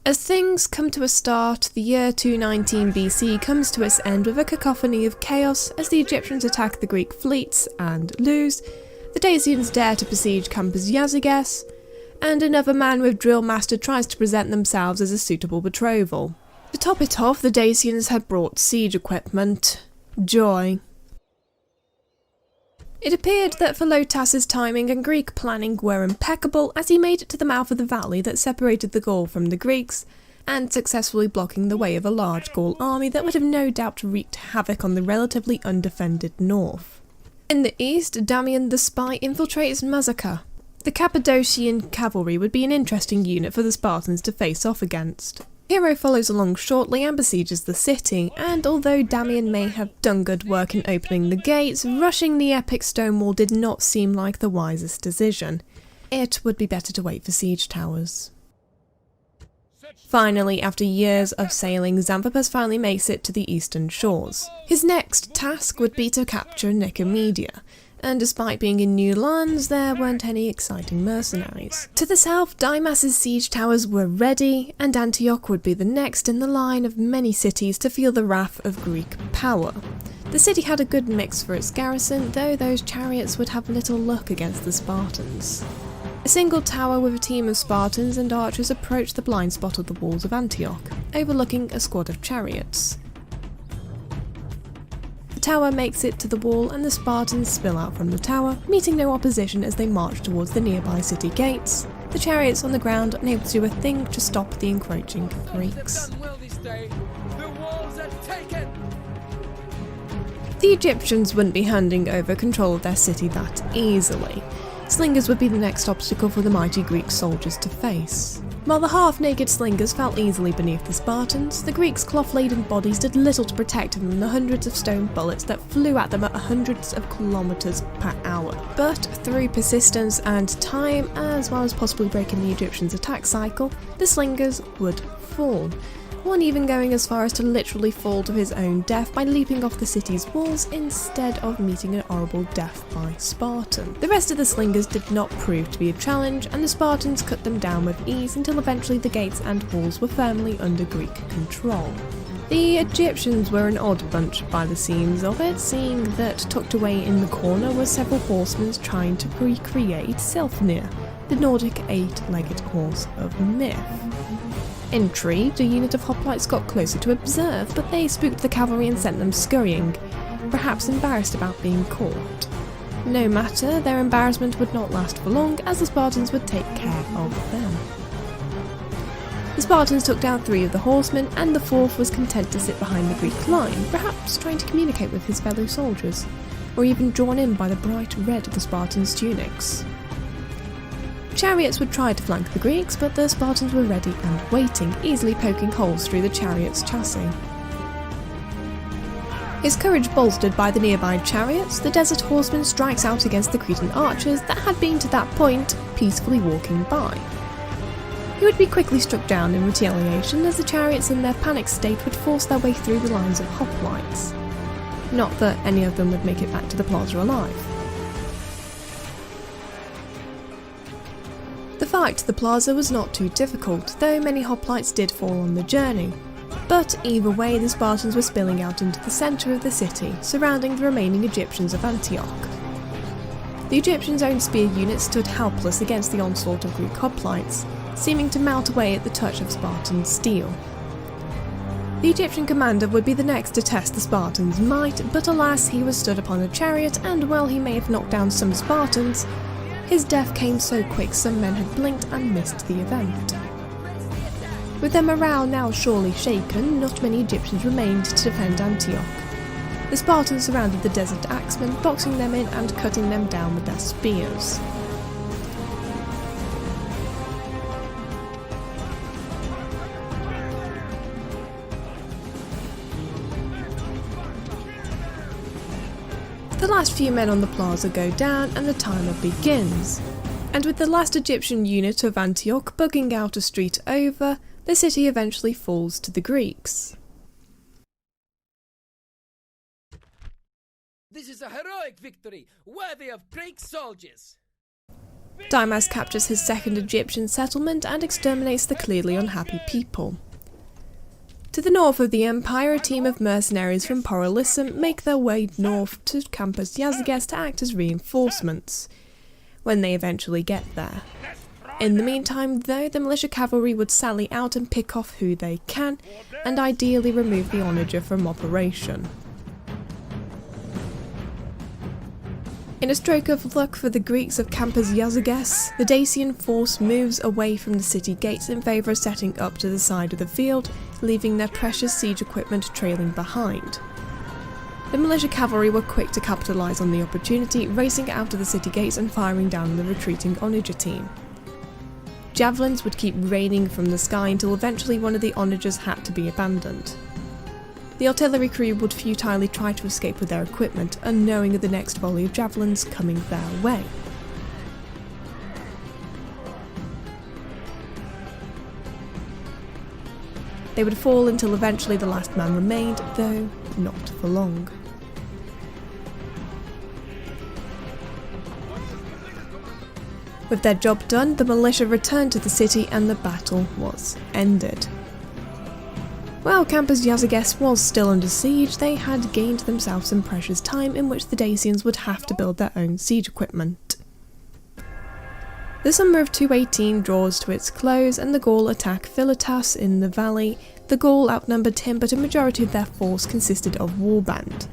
As things come to a start, the year 219 BC comes to its end with a cacophony of chaos as the Egyptians attack the Greek fleets and lose, the Dacians dare to besiege Campus Yazyges, and another man with drill master tries to present themselves as a suitable betrothal. To top it off, the Dacians had brought siege equipment. Joy. It appeared that Philotas's timing and Greek planning were impeccable as he made it to the mouth of the valley that separated the Gaul from the Greeks, and successfully blocking the way of a large Gaul army that would have no doubt wreaked havoc on the relatively undefended north. In the east, Damian the Spy infiltrates Mazaca. The Cappadocian cavalry would be an interesting unit for the Spartans to face off against. Hero follows along shortly and besieges the city, and although Damian may have done good work in opening the gates, rushing the epic stone wall did not seem like the wisest decision. It would be better to wait for siege towers. Finally, after years of sailing, Xanthippus finally makes it to the eastern shores. His next task would be to capture Nicomedia, and despite being in new lands, there weren't any exciting mercenaries. To the south, Dymas' siege towers were ready, and Antioch would be the next in the line of many cities to feel the wrath of Greek power. The city had a good mix for its garrison, though those chariots would have little luck against the Spartans. A single tower with a team of Spartans and archers approached the blind spot of the walls of Antioch, overlooking a squad of chariots. The tower makes it to the wall and the Spartans spill out from the tower, meeting no opposition as they march towards the nearby city gates, the chariots on the ground unable to do a thing to stop the encroaching Greeks. The Egyptians wouldn't be handing over control of their city that easily. Slingers would be the next obstacle for the mighty Greek soldiers to face. While the half-naked slingers fell easily beneath the Spartans, the Greeks' cloth-laden bodies did little to protect them from the hundreds of stone bullets that flew at them at hundreds of kilometers per hour. But through persistence and time, as well as possibly breaking the Egyptians' attack cycle, the slingers would fall. One even going as far as to literally fall to his own death by leaping off the city's walls instead of meeting an horrible death by Spartan. The rest of the slingers did not prove to be a challenge, and the Spartans cut them down with ease until eventually the gates and walls were firmly under Greek control. The Egyptians were an odd bunch by the seams of it, seeing that tucked away in the corner were several horsemen trying to recreate Selfnir, the Nordic eight-legged horse of myth. Intrigued, a unit of hoplites got closer to observe, but they spooked the cavalry and sent them scurrying, perhaps embarrassed about being caught. No matter, their embarrassment would not last for long, as the Spartans would take care of them. The Spartans took down 3 of the horsemen, and the 4th was content to sit behind the Greek line, perhaps trying to communicate with his fellow soldiers, or even drawn in by the bright red of the Spartans' tunics. Chariots would try to flank the Greeks, but the Spartans were ready and waiting, easily poking holes through the chariot's chassis. His courage bolstered by the nearby chariots, the desert horseman strikes out against the Cretan archers that had been to that point peacefully walking by. He would be quickly struck down in retaliation, as the chariots in their panic state would force their way through the lines of hoplites. Not that any of them would make it back to the plaza alive. The fight to the plaza was not too difficult, though many hoplites did fall on the journey. But either way, the Spartans were spilling out into the centre of the city, surrounding the remaining Egyptians of Antioch. The Egyptians' own spear units stood helpless against the onslaught of Greek hoplites, seeming to melt away at the touch of Spartan steel. The Egyptian commander would be the next to test the Spartans' might, but alas, he was stood upon a chariot, and while he may have knocked down some Spartans, his death came so quick some men had blinked and missed the event. With their morale now surely shaken, not many Egyptians remained to defend Antioch. The Spartans surrounded the desert axemen, boxing them in and cutting them down with their spears. The last few men on the plaza go down and the timer begins. And with the last Egyptian unit of Antioch bugging out a street over, the city eventually falls to the Greeks. This is a heroic victory, worthy of Greek soldiers! Dymas captures his second Egyptian settlement and exterminates the clearly unhappy people. To the north of the empire, a team of mercenaries from Porolissum make their way north to Campus Yazyges to act as reinforcements, when they eventually get there. In the meantime, though, the militia cavalry would sally out and pick off who they can, and ideally remove the onager from operation. In a stroke of luck for the Greeks of Campus Yazyges, the Dacian force moves away from the city gates in favour of setting up to the side of the field, leaving their precious siege equipment trailing behind. The militia cavalry were quick to capitalise on the opportunity, racing out of the city gates and firing down the retreating onager team. Javelins would keep raining from the sky until eventually one of the onagers had to be abandoned. The artillery crew would futilely try to escape with their equipment, unknowing of the next volley of javelins coming their way. They would fall until eventually the last man remained, though not for long. With their job done, the militia returned to the city and the battle was ended. While Campus Yazyges was still under siege, they had gained themselves some precious time in which the Dacians would have to build their own siege equipment. The summer of 218 draws to its close and the Gaul attack Philotas in the valley. The Gaul outnumbered him, but a majority of their force consisted of warband.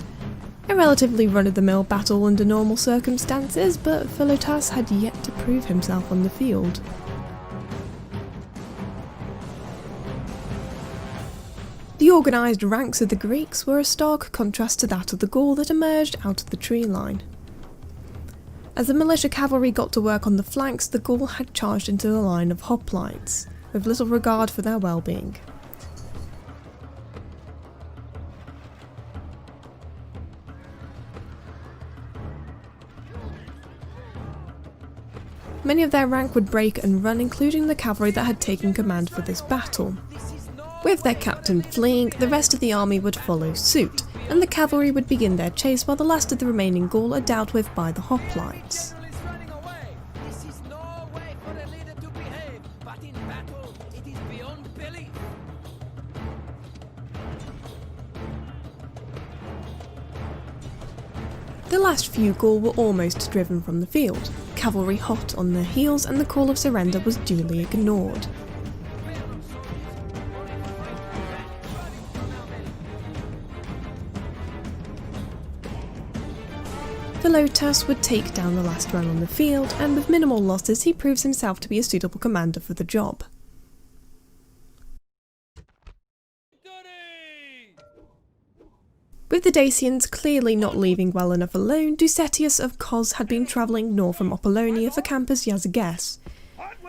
A relatively run-of-the-mill battle under normal circumstances, but Philotas had yet to prove himself on the field. The organised ranks of the Greeks were a stark contrast to that of the Gaul that emerged out of the tree line. As the militia cavalry got to work on the flanks, the Gaul had charged into the line of hoplites, with little regard for their well-being. Many of their rank would break and run, including the cavalry that had taken command for this battle. With their captain fleeing, the rest of the army would follow suit, and the cavalry would begin their chase while the last of the remaining Gaul are dealt with by the hoplites. The last few Gaul were almost driven from the field, cavalry hot on their heels, and the call of surrender was duly ignored. Philotas would take down the last man on the field, and with minimal losses he proves himself to be a suitable commander for the job. With the Dacians clearly not leaving well enough alone, Ducetius of Cos had been travelling north from Apollonia for Campus Yazyges,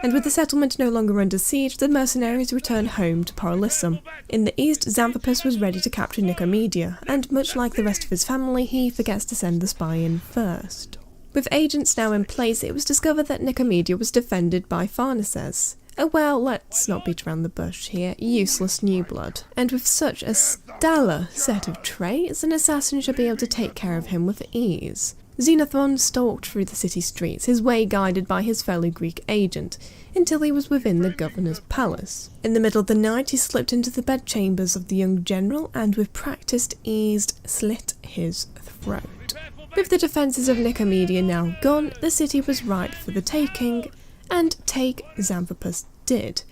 and with the settlement no longer under siege, the mercenaries returned home to Porolissum. In the east, Xanthippus was ready to capture Nicomedia, and much like the rest of his family, he forgets to send the spy in first. With agents now in place, it was discovered that Nicomedia was defended by Pharnaces. Well, let's not beat around the bush here, useless new blood. And with such a stellar set of traits, an assassin should be able to take care of him with ease. Xenophon stalked through the city streets, his way guided by his fellow Greek agent, until he was within the governor's palace. In the middle of the night he slipped into the bedchambers of the young general and with practised ease slit his throat. With the defences of Nicomedia now gone, the city was ripe for the taking, and take Xanthippus did,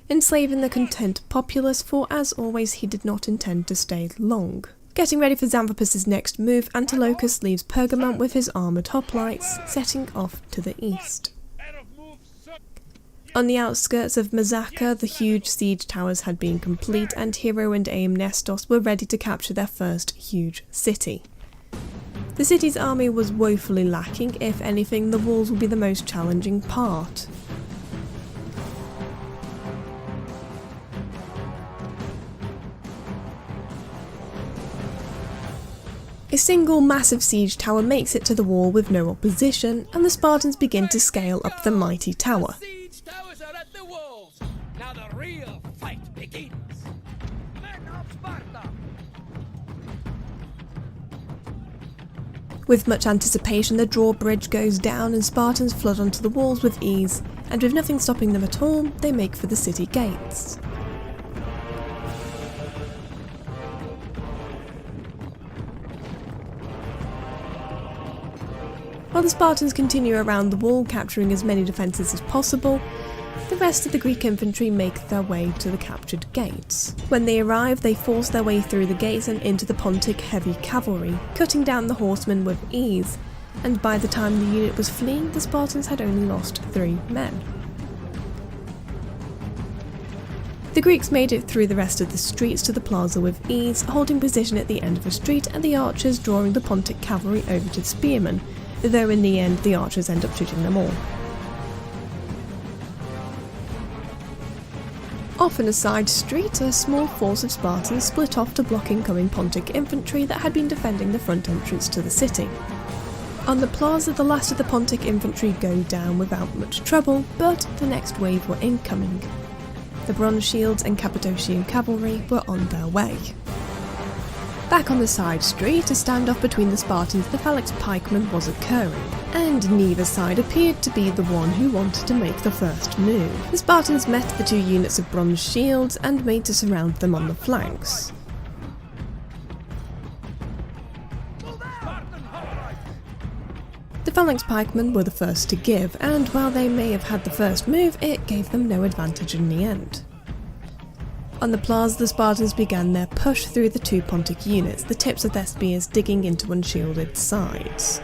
enslaving the content populace, for as always he did not intend to stay long. Getting ready for Xanthippus' next move, Antilochus leaves Pergamon with his armoured hoplites, setting off to the east. On the outskirts of Mazaca, the huge siege towers had been complete, and Hero and Aemnestos were ready to capture their first huge city. The city's army was woefully lacking. If anything, the walls would be the most challenging part. A single massive siege tower makes it to the wall with no opposition, and the Spartans begin to scale up the mighty tower. Siege towers are at the walls. Now the real fight begins. Men of Sparta. With much anticipation, the drawbridge goes down and Spartans flood onto the walls with ease, and with nothing stopping them at all, they make for the city gates. While the Spartans continue around the wall, capturing as many defences as possible, the rest of the Greek infantry make their way to the captured gates. When they arrive, they force their way through the gates and into the Pontic heavy cavalry, cutting down the horsemen with ease, and by the time the unit was fleeing, the Spartans had only lost 3 men. The Greeks made it through the rest of the streets to the plaza with ease, holding position at the end of a street and the archers drawing the Pontic cavalry over to the spearmen, though in the end the archers end up shooting them all. Off in a side street, a small force of Spartans split off to block incoming Pontic infantry that had been defending the front entrance to the city. On the plaza, the last of the Pontic infantry go down without much trouble, but the next wave were incoming. The bronze shields and Cappadocian cavalry were on their way. Back on the side street, a standoff between the Spartans and the phalanx pikemen was occurring, and neither side appeared to be the one who wanted to make the first move. The Spartans met the 2 units of bronze shields and made to surround them on the flanks. The phalanx pikemen were the first to give, and while they may have had the first move, it gave them no advantage in the end. On the plaza, the Spartans began their push through the 2 Pontic units, the tips of their spears digging into unshielded sides.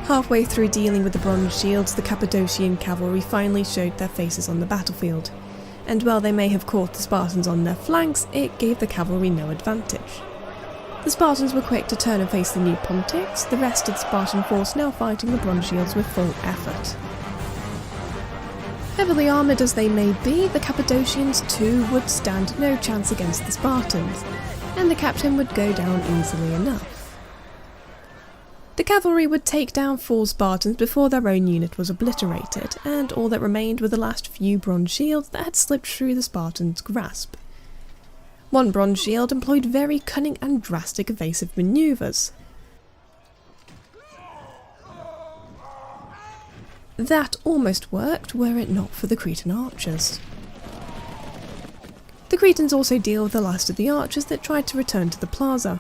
Halfway through dealing with the bronze shields, the Cappadocian cavalry finally showed their faces on the battlefield, and while they may have caught the Spartans on their flanks, it gave the cavalry no advantage. The Spartans were quick to turn and face the new Pontics, the rest of the Spartan force now fighting the bronze shields with full effort. Heavily armoured as they may be, the Cappadocians too would stand no chance against the Spartans, and the captain would go down easily enough. The cavalry would take down 4 Spartans before their own unit was obliterated, and all that remained were the last few bronze shields that had slipped through the Spartans' grasp. One bronze shield employed very cunning and drastic evasive manoeuvres. That almost worked were it not for the Cretan archers. The Cretans also deal with the last of the archers that tried to return to the plaza,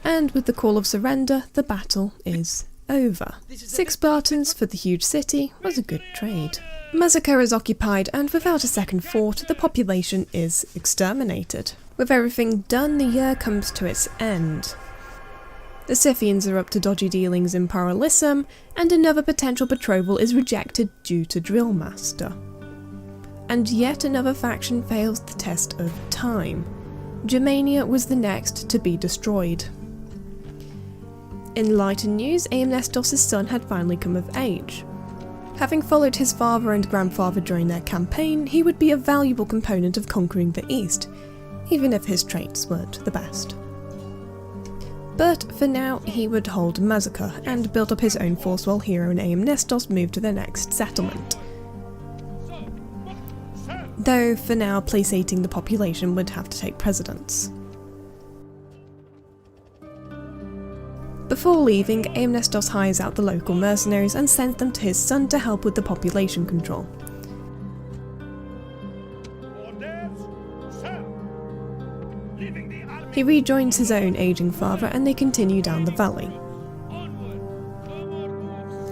and with the call of surrender, the battle is over. 6 Spartans for the huge city was a good trade. Massacre is occupied, and without a second thought, the population is exterminated. With everything done, the year comes to its end. The Scythians are up to dodgy dealings in Paralysum, and another potential betrothal is rejected due to Drillmaster. And yet another faction fails the test of time. Germania was the next to be destroyed. In lighter news, Amnestos' son had finally come of age. Having followed his father and grandfather during their campaign, he would be a valuable component of conquering the East, even if his traits weren't the best. But for now, he would hold Massacre and build up his own force while Hero and Amnestos moved to their next settlement. Though for now, placating the population would have to take precedence. Before leaving, Amnestos hires out the local mercenaries and sends them to his son to help with the population control. He rejoins his own aging father and they continue down the valley.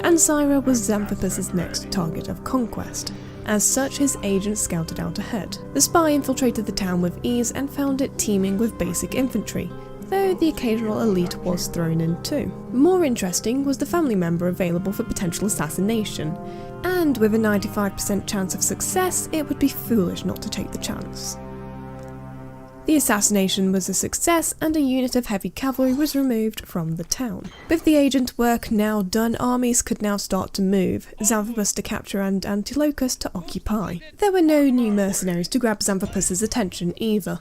Ancyra was Xanthippus' next target of conquest. As such, his agents scouted out ahead. The spy infiltrated the town with ease and found it teeming with basic infantry, though the occasional elite was thrown in too. More interesting was the family member available for potential assassination, and with a 95% chance of success, it would be foolish not to take the chance. The assassination was a success, and a unit of heavy cavalry was removed from the town. With the agent work now done, armies could now start to move, Xanthippus to capture and Antilochus to occupy. There were no new mercenaries to grab Xanthippus' attention either.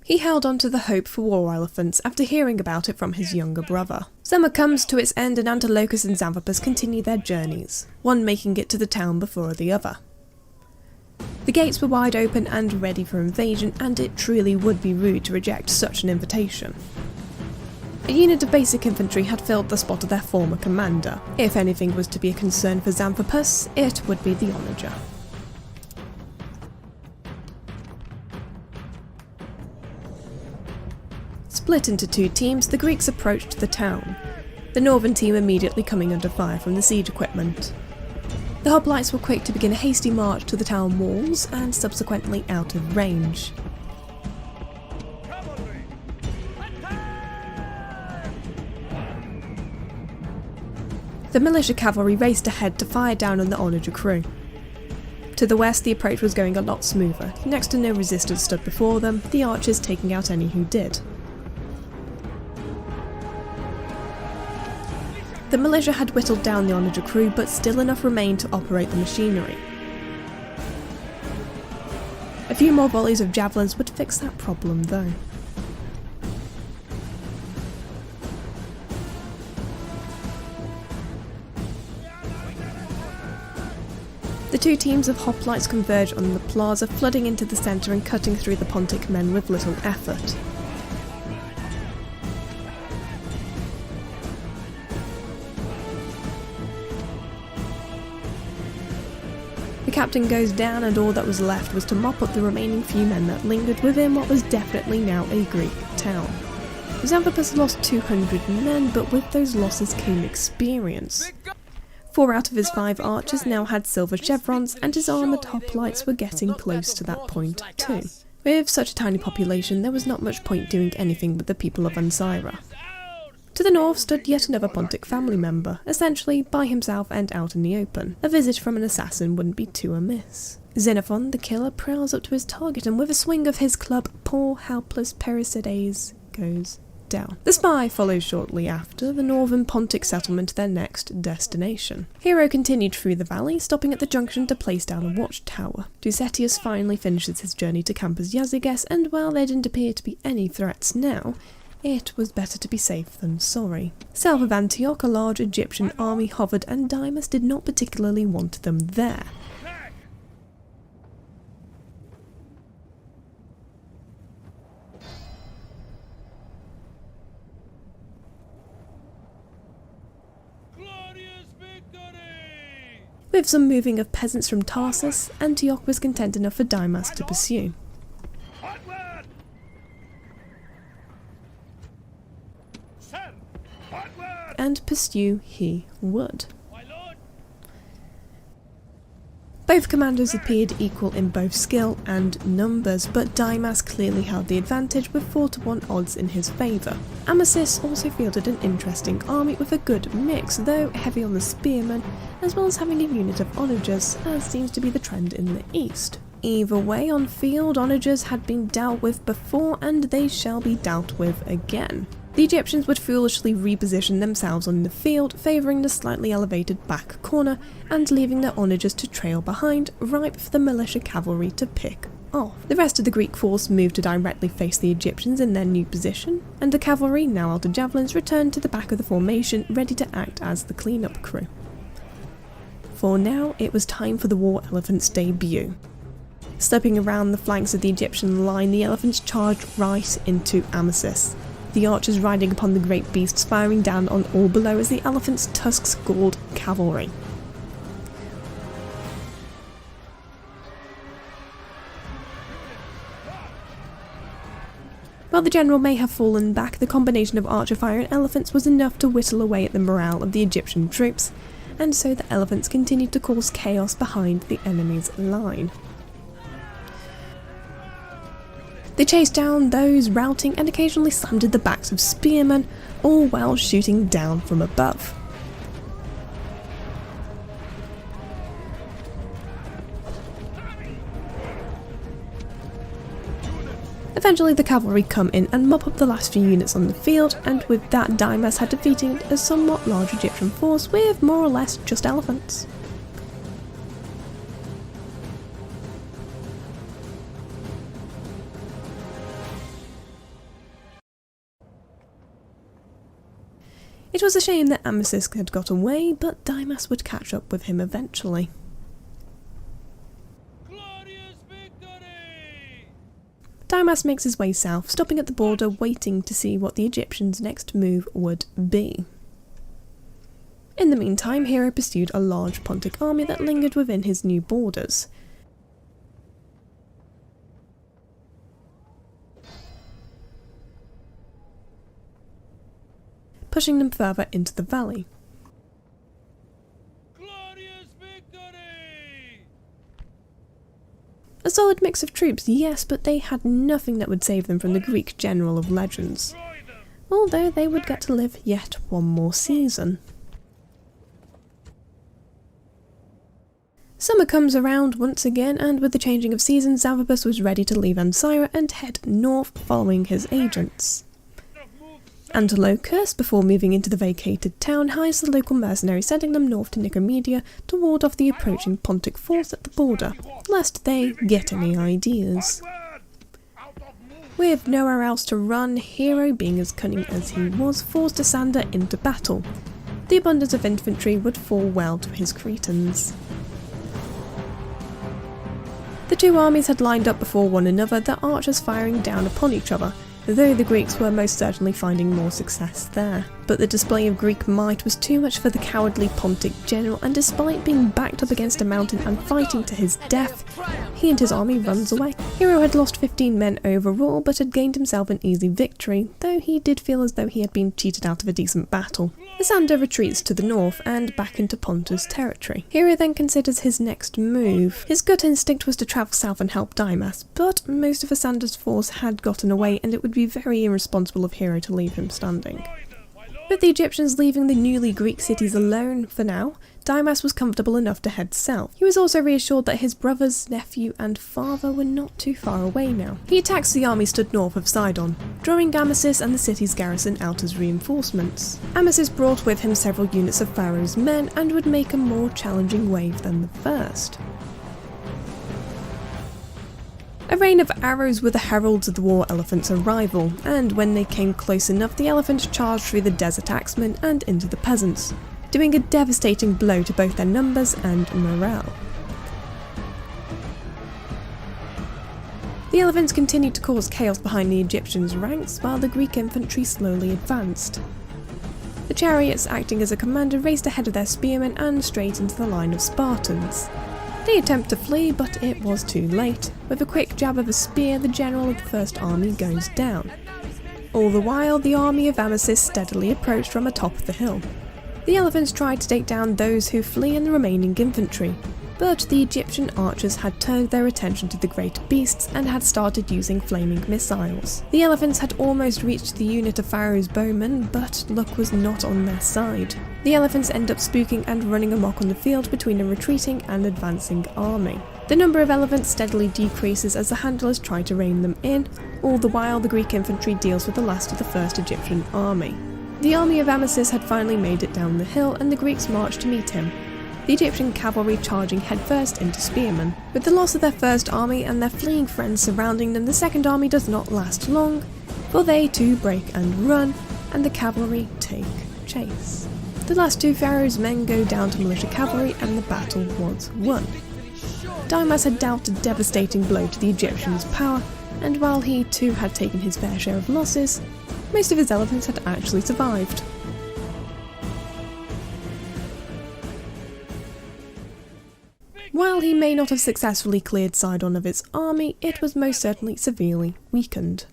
He held on to the hope for war elephants after hearing about it from his younger brother. Summer comes to its end and Antilochus and Xanthippus continue their journeys, one making it to the town before the other. The gates were wide open and ready for invasion, and it truly would be rude to reject such an invitation. A unit of basic infantry had filled the spot of their former commander. If anything was to be a concern for Xanthippus, it would be the onager. Split into two teams, the Greeks approached the town, the northern team immediately coming under fire from the siege equipment. The hoplites were quick to begin a hasty march to the town walls and subsequently out of range. The militia cavalry raced ahead to fire down on the onager crew. To the west, the approach was going a lot smoother. Next to no resistance stood before them, the archers taking out any who did. The militia had whittled down the onager crew, but still enough remained to operate the machinery. A few more volleys of javelins would fix that problem though. The two teams of hoplites converge on the plaza, flooding into the centre and cutting through the Pontic men with little effort. The captain goes down, and all that was left was to mop up the remaining few men that lingered within what was definitely now a Greek town. Xanthippus lost 200 men, but with those losses came experience. 4 out of his 5 archers now had silver chevrons, and his armoured hoplites were getting close to that point too. With such a tiny population, there was not much point doing anything with the people of Ancyra. To the north stood yet another Pontic family member, essentially by himself and out in the open. A visit from an assassin wouldn't be too amiss. Xenophon, the killer, prowls up to his target, and with a swing of his club, poor helpless Perisides goes down. The spy follows shortly after, the northern Pontic settlement their next destination. Hero continued through the valley, stopping at the junction to place down a watchtower. Ducetius finally finishes his journey to Campus Yazyges, and while there didn't appear to be any threats now, it was better to be safe than sorry. South of Antioch, a large Egyptian army hovered, and Dymas did not particularly want them there. With some moving of peasants from Tarsus, Antioch was content enough for Dymas to pursue. And pursue he would. Both commanders appeared equal in both skill and numbers, but Dymas clearly held the advantage with 4-to-1 odds in his favour. Amasis also fielded an interesting army with a good mix, though heavy on the spearmen, as well as having a unit of onagers, as seems to be the trend in the east. Either way, on field, onagers had been dealt with before, and they shall be dealt with again. The Egyptians would foolishly reposition themselves on the field, favouring the slightly elevated back corner and leaving their onagers to trail behind, ripe for the militia cavalry to pick off. The rest of the Greek force moved to directly face the Egyptians in their new position, and the cavalry, now out of javelins, returned to the back of the formation, ready to act as the clean-up crew. For now, it was time for the war elephant's debut. Stepping around the flanks of the Egyptian line, the elephants charged right into Amasis. The archers riding upon the great beasts, firing down on all below as the elephant's tusks galled cavalry. While the general may have fallen back, the combination of archer fire and elephants was enough to whittle away at the morale of the Egyptian troops, and so the elephants continued to cause chaos behind the enemy's line. They chased down those routing and occasionally slammed at the backs of spearmen, all while shooting down from above. Eventually the cavalry come in and mop up the last few units on the field, and with that Dymas had defeated a somewhat large Egyptian force with more or less just elephants. It was a shame that Amasis had got away, but Dymas would catch up with him eventually. Glorious Dymas makes his way south, stopping at the border waiting to see what the Egyptians' next move would be. In the meantime, Hero pursued a large Pontic army that lingered within his new borders. Pushing them further into the valley. Glorious victory! A solid mix of troops, yes, but they had nothing that would save them from the Greek general of legends. Although they would get to live yet one more season. Summer comes around once again, and with the changing of seasons, Xanthippus was ready to leave Ancyra and head north following his agents. Antilochus, before moving into the vacated town, hires the local mercenaries, sending them north to Nicomedia to ward off the approaching Pontic force at the border, lest they get any ideas. With nowhere else to run, Hero, being as cunning as he was, forced Asander into battle. The abundance of infantry would fall well to his Cretans. The two armies had lined up before one another, their archers firing down upon each other, though the Greeks were most certainly finding more success there. But the display of Greek might was too much for the cowardly Pontic general, and despite being backed up against a mountain and fighting to his death, he and his army runs away. Hero had lost 15 men overall, but had gained himself an easy victory, though he did feel as though he had been cheated out of a decent battle. Asander retreats to the north and back into Pontus territory. Hero then considers his next move. His gut instinct was to travel south and help Dymas, but most of Asander's force had gotten away, and it would be very irresponsible of Hero to leave him standing. With the Egyptians leaving the newly Greek cities alone for now, Dymas was comfortable enough to head south. He was also reassured that his brothers, nephew and father were not too far away now. He attacks the army stood north of Sidon, drawing Amasis and the city's garrison out as reinforcements. Amasis brought with him several units of Pharaoh's men and would make a more challenging wave than the first. A rain of arrows were the heralds of the war elephant's arrival, and when they came close enough, the elephants charged through the desert axemen and into the peasants, doing a devastating blow to both their numbers and morale. The elephants continued to cause chaos behind the Egyptians' ranks, while the Greek infantry slowly advanced. The chariots, acting as a commander, raced ahead of their spearmen and straight into the line of Spartans. They attempt to flee, but it was too late. With a quick jab of a spear, the general of the first army goes down. All the while, the army of Amasis steadily approached from atop of the hill. The elephants tried to take down those who flee and the remaining infantry, but the Egyptian archers had turned their attention to the great beasts and had started using flaming missiles. The elephants had almost reached the unit of Pharaoh's bowmen, but luck was not on their side. The elephants end up spooking and running amok on the field between a retreating and advancing army. The number of elephants steadily decreases as the handlers try to rein them in, all the while the Greek infantry deals with the last of the first Egyptian army. The army of Amasis had finally made it down the hill, and the Greeks marched to meet him, the Egyptian cavalry charging headfirst into spearmen. With the loss of their first army and their fleeing friends surrounding them, the second army does not last long, for they too break and run, and the cavalry take chase. The last two Pharaoh's men go down to militia cavalry, and the battle was won. Dymas had dealt a devastating blow to the Egyptians' power, and while he too had taken his fair share of losses, most of his elephants had actually survived. While he may not have successfully cleared Sidon of its army, it was most certainly severely weakened.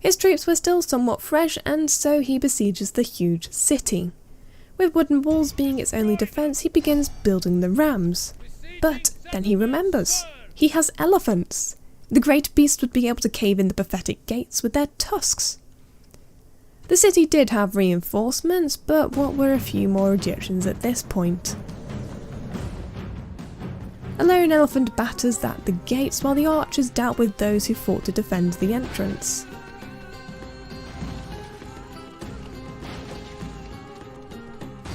His troops were still somewhat fresh, and so he besieges the huge city. With wooden walls being its only defence, he begins building the rams. But then he remembers. He has elephants. The great beasts would be able to cave in the pathetic gates with their tusks. The city did have reinforcements, but what were a few more Egyptians at this point? A lone elephant batters at the gates, while the archers dealt with those who fought to defend the entrance.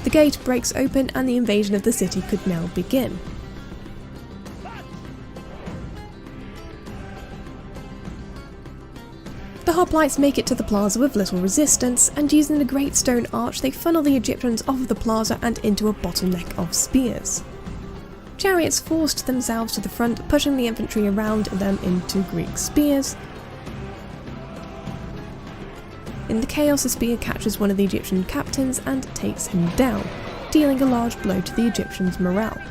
The gate breaks open and the invasion of the city could now begin. The hoplites make it to the plaza with little resistance, and using the great stone arch they funnel the Egyptians off of the plaza and into a bottleneck of spears. Chariots forced themselves to the front, pushing the infantry around them into Greek spears. In the chaos, a spear catches one of the Egyptian captains and takes him down, dealing a large blow to the Egyptians' morale.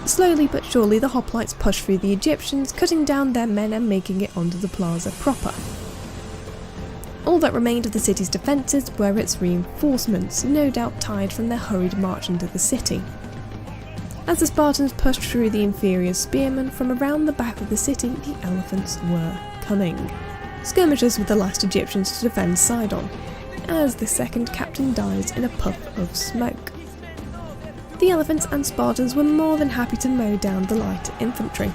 Slowly but surely the hoplites push through the Egyptians, cutting down their men and making it onto the plaza proper. All that remained of the city's defences were its reinforcements, no doubt tired from their hurried march into the city. As the Spartans pushed through the inferior spearmen, from around the back of the city the elephants were coming. Skirmishers were the last Egyptians to defend Sidon, as the second captain dies in a puff of smoke. The elephants and Spartans were more than happy to mow down the light infantry.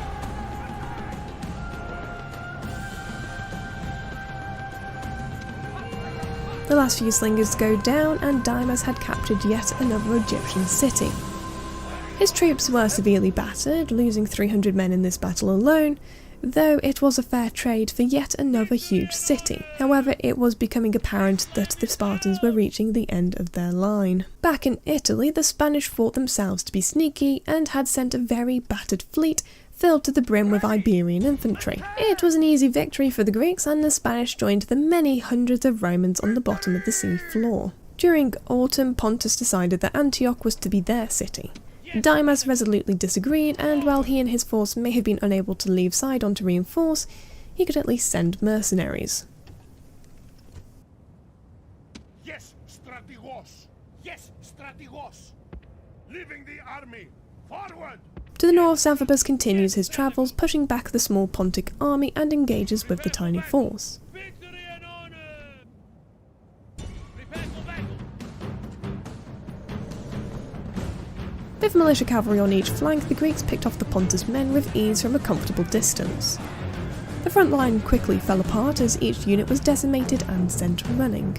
The last few slingers go down and Dymas had captured yet another Egyptian city. His troops were severely battered, losing 300 men in this battle alone, though it was a fair trade for yet another huge city. However, it was becoming apparent that the Spartans were reaching the end of their line. Back in Italy, the Spanish thought themselves to be sneaky and had sent a very battered fleet filled to the brim with Iberian infantry. It was an easy victory for the Greeks, and the Spanish joined the many hundreds of Romans on the bottom of the sea floor. During autumn, Pontus decided that Antioch was to be their city. Dymas resolutely disagreed, and while he and his force may have been unable to leave Sidon to reinforce, he could at least send mercenaries. Yes, strategos! Yes, strategos! Leaving the army! Forward! To the north, Xanthippus continues his travels, pushing back the small Pontic army and engages with the tiny force. Victory and honor! Prepare for battle! With militia cavalry on each flank, the Greeks picked off the Pontus men with ease from a comfortable distance. The front line quickly fell apart as each unit was decimated and sent running.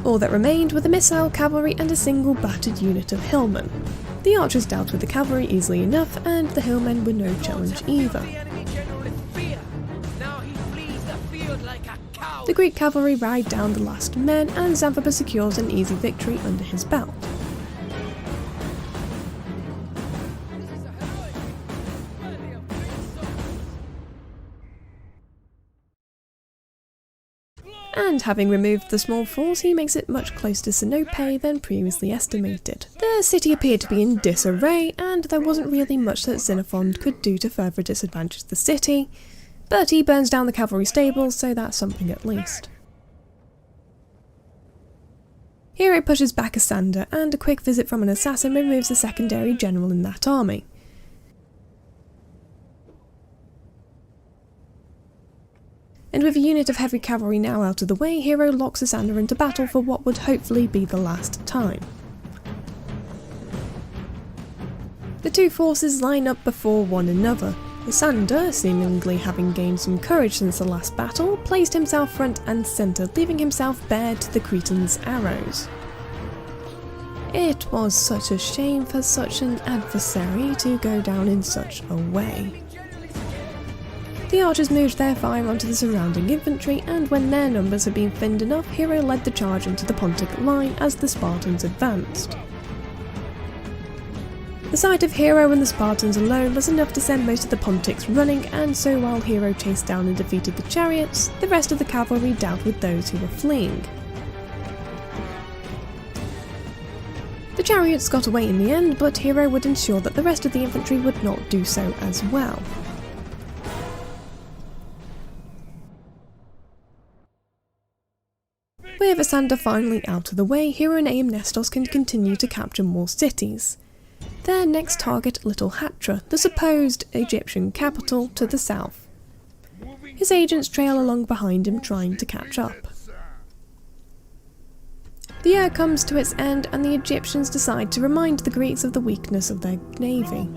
All that remained were the missile cavalry and a single battered unit of hillmen. The archers dealt with the cavalry easily enough, and the hillmen were no challenge either. The Greek cavalry ride down the last men, and Xanthippus secures an easy victory under his belt. And having removed the small force, he makes it much closer to Sinope than previously estimated. The city appeared to be in disarray, and there wasn't really much that Xenophon could do to further disadvantage the city, but he burns down the cavalry stables, so that's something at least. Hero pushes back Asander, and a quick visit from an assassin removes a secondary general in that army. And with a unit of heavy cavalry now out of the way, Hero locks Asander into battle for what would hopefully be the last time. The two forces line up before one another. Asander, seemingly having gained some courage since the last battle, placed himself front and centre, leaving himself bare to the Cretans' arrows. It was such a shame for such an adversary to go down in such a way. The archers moved their fire onto the surrounding infantry, and when their numbers had been thinned enough, Hero led the charge into the Pontic line as the Spartans advanced. The sight of Hero and the Spartans alone was enough to send most of the Pontics running, and so while Hero chased down and defeated the chariots, the rest of the cavalry dealt with those who were fleeing. The chariots got away in the end, but Hero would ensure that the rest of the infantry would not do so as well. With Asander finally out of the way, Hero and Aemnestos can continue to capture more cities. Their next target, Little Hatra, the supposed Egyptian capital, to the south. His agents trail along behind him, trying to catch up. The year comes to its end, and the Egyptians decide to remind the Greeks of the weakness of their navy.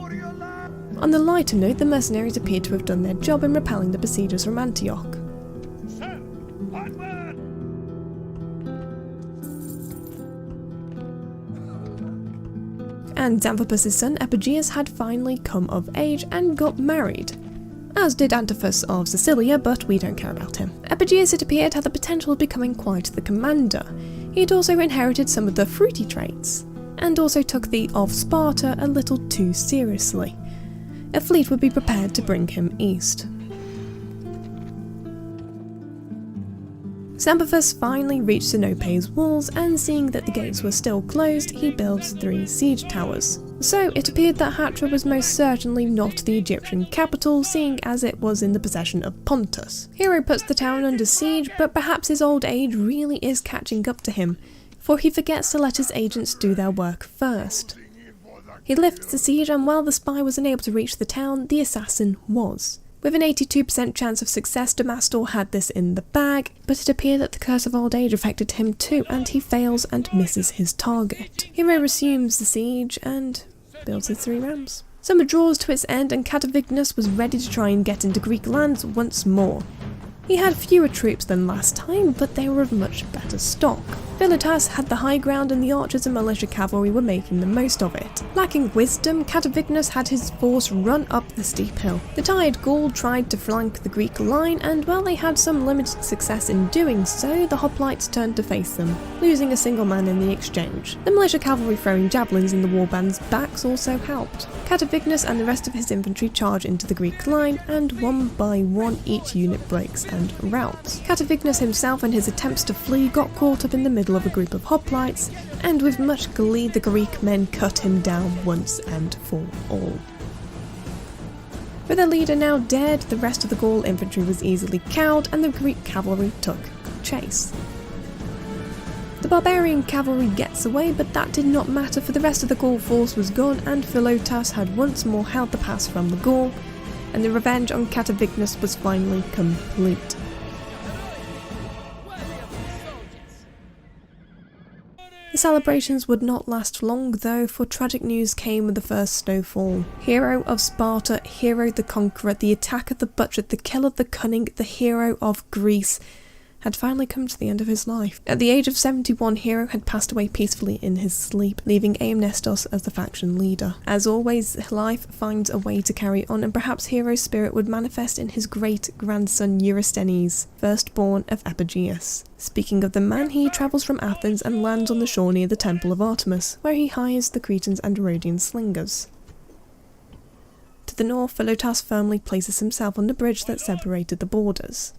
On the lighter note, the mercenaries appear to have done their job in repelling the besiegers from Antioch. And Xanthippus' son Epigeus had finally come of age and got married. as did Xanthippus of Sicilia, but we don't care about him. Epigeus, it appeared, had the potential of becoming quite the commander. He had also inherited some of the fruity traits, and also took the of Sparta a little too seriously. A fleet would be prepared to bring him east. Xanthippus finally reached Sinope's walls, and seeing that the gates were still closed, he builds 3 siege towers. So it appeared that Hatra was most certainly not the Egyptian capital, seeing as it was in the possession of Pontus. Hero puts the town under siege, but perhaps his old age really is catching up to him, for he forgets to let his agents do their work first. He lifts the siege, and while the spy was unable to reach the town, the assassin was. With an 82% chance of success, Damastor had this in the bag, but it appeared that the curse of old age affected him too, and he fails and misses his target. Hero resumes the siege and builds his 3 rams. Summer draws to its end, and Xanthippus was ready to try and get into Greek lands once more. He had fewer troops than last time, but they were of much better stock. Philotas had the high ground, and the archers and militia cavalry were making the most of it. Lacking wisdom, Xanthippus had his force run up the steep hill. The tired Gaul tried to flank the Greek line, and while they had some limited success in doing so, the hoplites turned to face them, losing a single man in the exchange. The militia cavalry throwing javelins in the warband's backs also helped. Xanthippus and the rest of his infantry charge into the Greek line, and one by one each unit breaks and routs. Xanthippus himself and his attempts to flee got caught up in the middle of a group of hoplites, and with much glee the Greek men cut him down once and for all. With their leader now dead, the rest of the Gaul infantry was easily cowed, and the Greek cavalry took chase. The barbarian cavalry gets away, but that did not matter, for the rest of the Gaul force was gone, and Philotas had once more held the pass from the Gaul, and the revenge on Xanthippus was finally complete. The celebrations would not last long though, for tragic news came with the first snowfall. Hero of Sparta, Hero the Conqueror, the attacker, the butcher, the killer, the cunning, the hero of Greece, had finally come to the end of his life. At the age of 71, Hero had passed away peacefully in his sleep, leaving Amnestos as the faction leader. As always, life finds a way to carry on, and perhaps Hero's spirit would manifest in his great-grandson Eurysthenes, firstborn of Epigeus. Speaking of the man, he travels from Athens and lands on the shore near the Temple of Artemis, where he hires the Cretans and Rhodian slingers. To the north, Philotas firmly places himself on the bridge that separated the borders.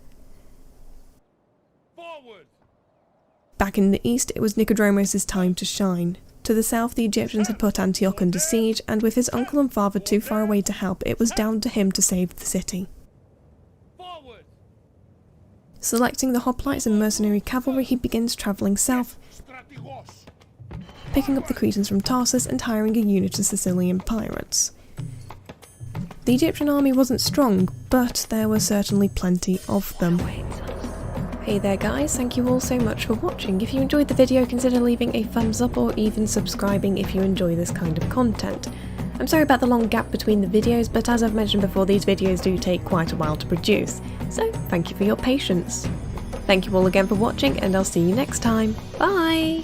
Back in the east, it was Nicodromos' time to shine. To the south, the Egyptians had put Antioch under siege, and with his uncle and father too far away to help, it was down to him to save the city. Forward! Selecting the hoplites and mercenary cavalry, he begins travelling south, picking up the Cretans from Tarsus and hiring a unit of Sicilian pirates. The Egyptian army wasn't strong, but there were certainly plenty of them. Hey there guys, thank you all so much for watching. If you enjoyed the video, consider leaving a thumbs up or even subscribing if you enjoy this kind of content. I'm sorry about the long gap between the videos, but as I've mentioned before, these videos do take quite a while to produce, so thank you for your patience. Thank you all again for watching, and I'll see you next time. Bye!